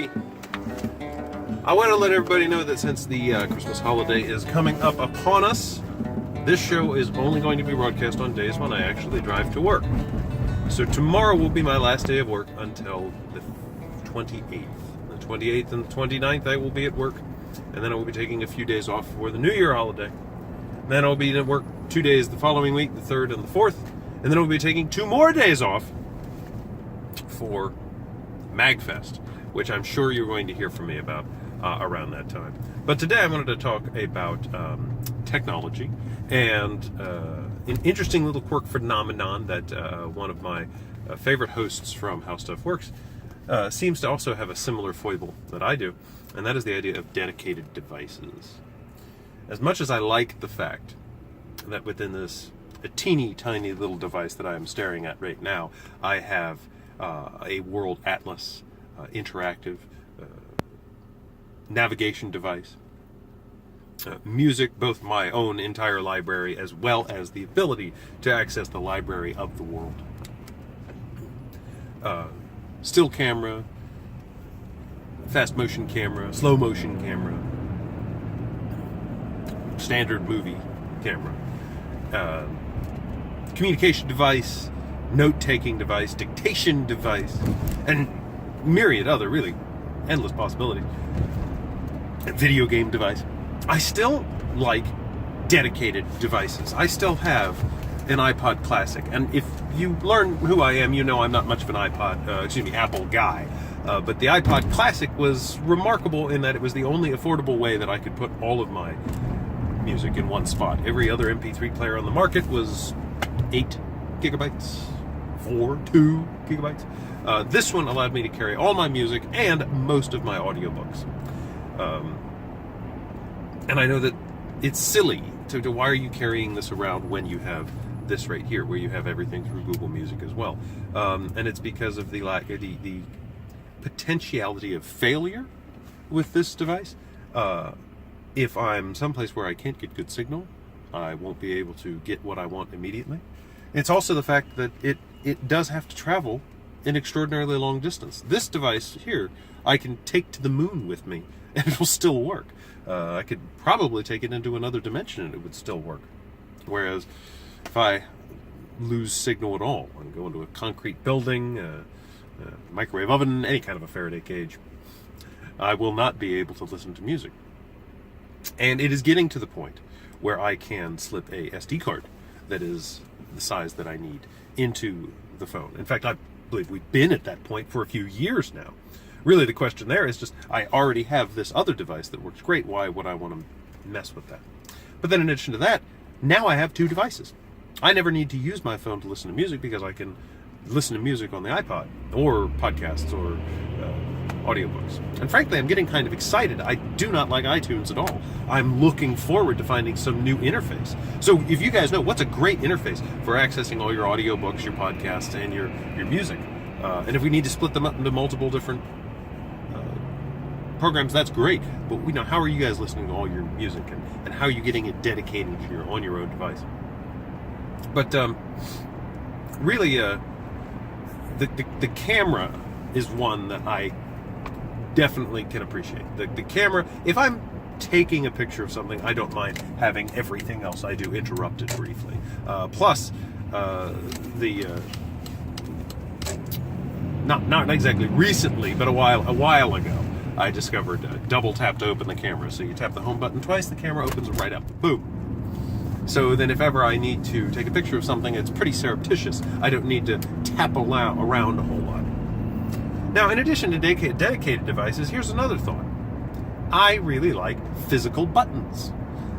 everybody. I want to let everybody know that since the Christmas holiday is coming up upon us, this show is only going to be broadcast on days when I actually drive to work. So tomorrow will be my last day of work until the 28th. The 28th and the 29th I will be at work, and then I will be taking a few days off for the New Year holiday. Then I'll be at work 2 days the following week, the 3rd and the 4th, and then I'll be taking 2 more days off for MagFest, which I'm sure you're going to hear from me about around that time. But today I wanted to talk about technology and an interesting little quirk phenomenon that one of my favorite hosts from How Stuff Works seems to also have a similar foible that I do, and that is the idea of dedicated devices. As much as I like the fact that within this a teeny tiny little device that I am staring at right now, I have a World Atlas interactive navigation device, music, both my own entire library as well as the ability to access the library of the world, still camera, fast motion camera, slow motion camera, standard movie camera, communication device, note-taking device, dictation device, and myriad other really endless possibilities. A video game device. I still like dedicated devices. I still have an iPod Classic, and if you learn who I am, you know I'm not much of an Apple guy. But the iPod Classic was remarkable in that it was the only affordable way that I could put all of my music in one spot. Every other MP3 player on the market was 8 gigabytes, 2 gigabytes. This one allowed me to carry all my music and most of my audiobooks. And I know that it's silly to why are you carrying this around when you have this right here, where you have everything through Google Music as well. And it's because of the potentiality of failure with this device. If I'm someplace where I can't get good signal, I won't be able to get what I want immediately. It's also the fact that it does have to travel an extraordinarily long distance. This device here, I can take to the moon with me, and it will still work. I could probably take it into another dimension, and it would still work. Whereas, if I lose signal at all, and go into a concrete building, a microwave oven, any kind of a Faraday cage, I will not be able to listen to music. And it is getting to the point where I can slip a SD card that is the size that I need into the phone. In fact, I believe we've been at that point for a few years now. Really, the question there is just, I already have this other device that works great. Why would I want to mess with that? But then in addition to that, now I have 2 devices. I never need to use my phone to listen to music because I can listen to music on the iPod or podcasts or audiobooks. And frankly, I'm getting kind of excited. I do not like iTunes at all. I'm looking forward to finding some new interface. So if you guys know what's a great interface for accessing all your audiobooks, your podcasts, and your music, and if we need to split them up into multiple different programs, that's great. But how are you guys listening to all your music, and how are you getting it dedicated on your own device? But really, the camera is one that I definitely can appreciate. The camera, if I'm taking a picture of something, I don't mind having everything else I do interrupted briefly. Plus, not exactly recently, but a while ago, I discovered double tap to open the camera. So you tap the home button twice, the camera opens right up. Boom. So then if ever I need to take a picture of something, it's pretty surreptitious. I don't need to tap around a whole lot. Now, in addition to dedicated devices, here's another thought. I really like physical buttons.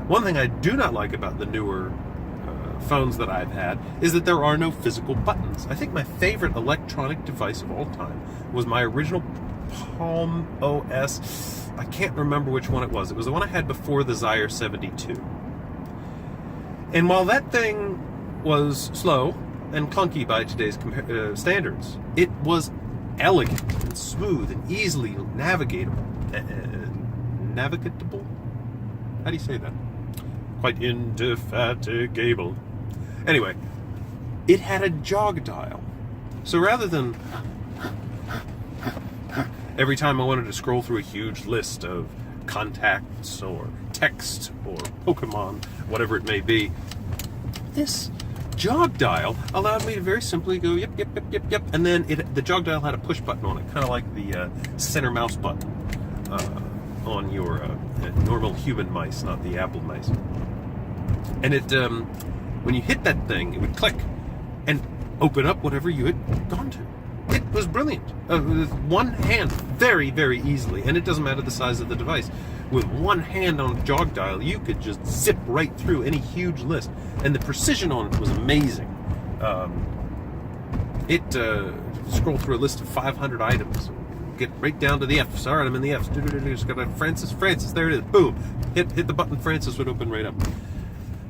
One thing I do not like about the newer phones that I've had is that there are no physical buttons. I think my favorite electronic device of all time was my original Palm OS. I can't remember which one it was. It was the one I had before the Zaire 72. And while that thing was slow and clunky by today's standards, it was elegant and smooth and easily navigatable. Navigatable? How do you say that? Quite indefatigable. Anyway, it had a jog dial. So rather than every time I wanted to scroll through a huge list of contacts or text or Pokemon, whatever it may be, this jog dial allowed me to very simply go yep, yep, yep, yep, yep, and then the jog dial had a push button on it, kind of like the center mouse button on your normal human mice, not the Apple mice. And it, when you hit that thing, it would click and open up whatever you had gone to. It was brilliant. With one hand, very, very easily, and it doesn't matter the size of the device. With one hand on the jog dial, you could just zip right through any huge list, and the precision on it was amazing. Scroll through a list of 500 items, get right down to the F's. All right, I'm in the F's. Just got to Francis. There it is. Boom. Hit the button. Francis would open right up.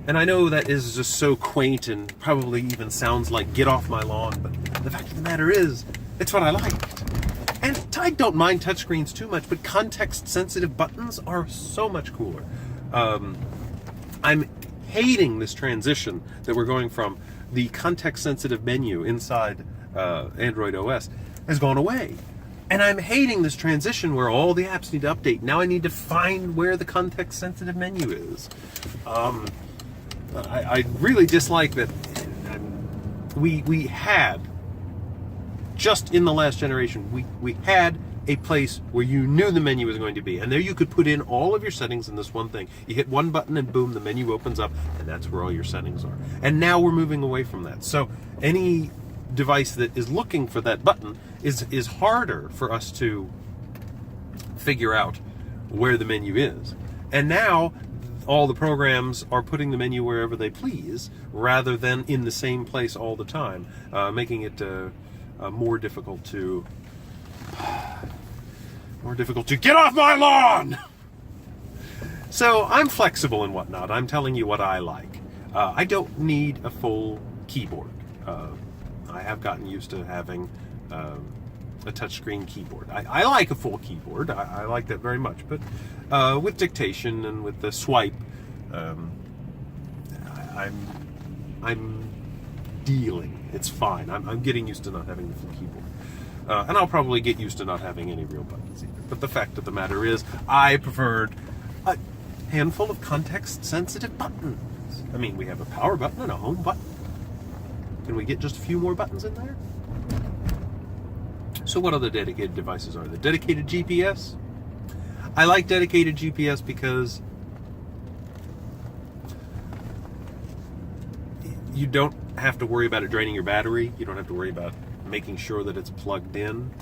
And I know that is just so quaint and probably even sounds like get off my lawn, but the fact of the matter is, it's what I liked. And I don't mind touchscreens too much, but context-sensitive buttons are so much cooler. I'm hating this transition that we're going from. The context-sensitive menu inside Android OS has gone away. And I'm hating this transition where all the apps need to update. Now I need to find where the context-sensitive menu is. I really dislike that we had, just in the last generation, we had a place where you knew the menu was going to be. And there you could put in all of your settings in this one thing. You hit one button and boom, the menu opens up, and that's where all your settings are. And now we're moving away from that. So any device that is looking for that button is harder for us to figure out where the menu is. And now all the programs are putting the menu wherever they please, rather than in the same place all the time, making it more difficult to get off my lawn. So I'm flexible and whatnot. I'm telling you what I like. I don't need a full keyboard. I have gotten used to having a touchscreen keyboard. I like a full keyboard. I like that very much. But with dictation and with the swipe, I'm dealing. It's fine. I'm getting used to not having the full keyboard. And I'll probably get used to not having any real buttons either. But the fact of the matter is, I preferred a handful of context-sensitive buttons. I mean, we have a power button and a home button. Can we get just a few more buttons in there? So what other dedicated devices are there? Dedicated GPS? I like dedicated GPS because you don't have to worry about it draining your battery. You don't have to worry about making sure that it's plugged in.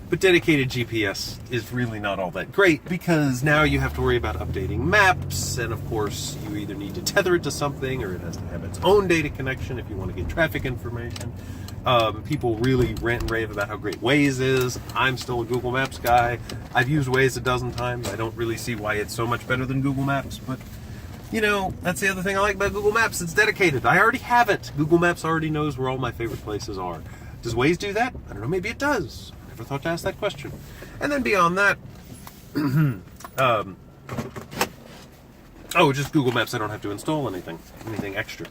But dedicated GPS is really not all that great, because now you have to worry about updating maps, and of course you either need to tether it to something, or it has to have its own data connection if you want to get traffic information. People really rant and rave about how great Waze is. I'm still a Google Maps guy. I've used Waze a dozen times. I don't really see why it's so much better than Google Maps, but you know, that's the other thing I like about Google Maps. It's dedicated. I already have it. Google Maps already knows where all my favorite places are. Does Waze do that? I don't know. Maybe it does. I never thought to ask that question. And then beyond that, just Google Maps. I don't have to install anything extra.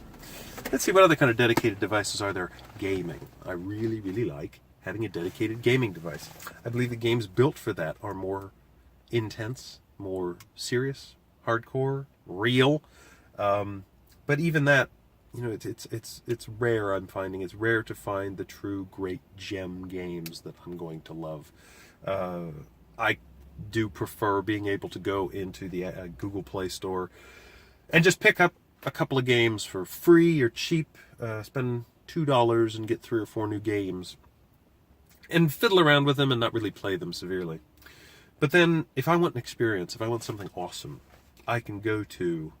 Let's see what other kind of dedicated devices are there. Gaming. I really, really like having a dedicated gaming device. I believe the games built for that are more intense, more serious, hardcore, real. But even that, you know, it's rare. I'm finding it's rare to find the true great gem games that I'm going to love. I do prefer being able to go into the Google Play Store and just pick up a couple of games for free or cheap. Spend $2 and get 3 or 4 new games, and fiddle around with them and not really play them severely. But then, if I want an experience, if I want something awesome, I can go to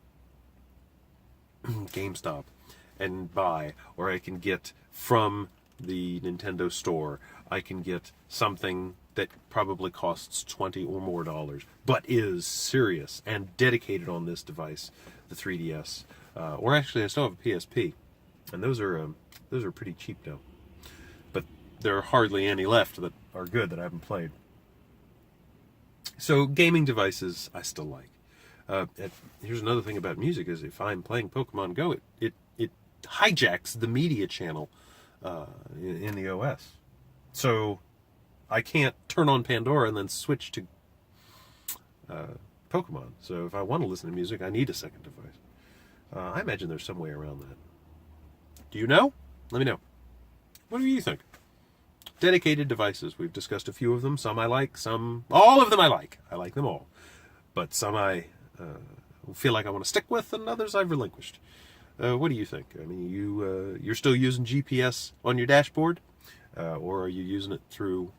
GameStop and buy, or I can get from the Nintendo store. I can get something that probably costs $20 or more, but is serious and dedicated on this device, the 3DS. Or actually, I still have a PSP, and those are pretty cheap now. But there are hardly any left that are good that I haven't played. So gaming devices, I still like. Here's another thing about music: is if I'm playing Pokemon Go, it hijacks the media channel in the OS. So I can't turn on Pandora and then switch to Pokemon. So if I want to listen to music, I need a second device. I imagine there's some way around that. Do you know? Let me know. What do you think? Dedicated devices. We've discussed a few of them. Some I like, all of them I like. I like them all. But some I feel like I want to stick with, and others I've relinquished. What do you think? I mean, you're still using GPS on your dashboard, or are you using it through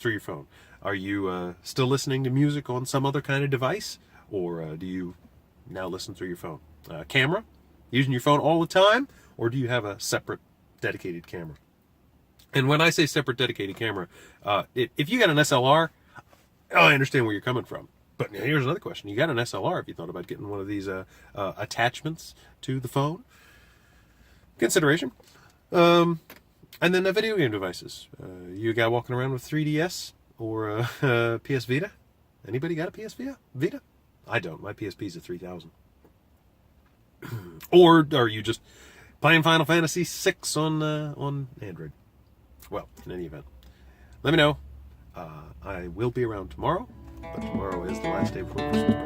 your phone? Are you still listening to music on some other kind of device, or do you now listen through your phone? Camera? Using your phone all the time, or do you have a separate dedicated camera? And when I say separate dedicated camera, if you got an SLR, I understand where you're coming from. But here's another question. You got an SLR, if you thought about getting one of these attachments to the phone. Consideration. And then the video game devices. You a guy walking around with 3DS or a PS Vita? Anybody got a PS Vita? I don't. My PSP's a 3000. Or are you just playing Final Fantasy VI on Android? Well, in any event, let me know. I will be around tomorrow, but tomorrow is the last day before Christmas break.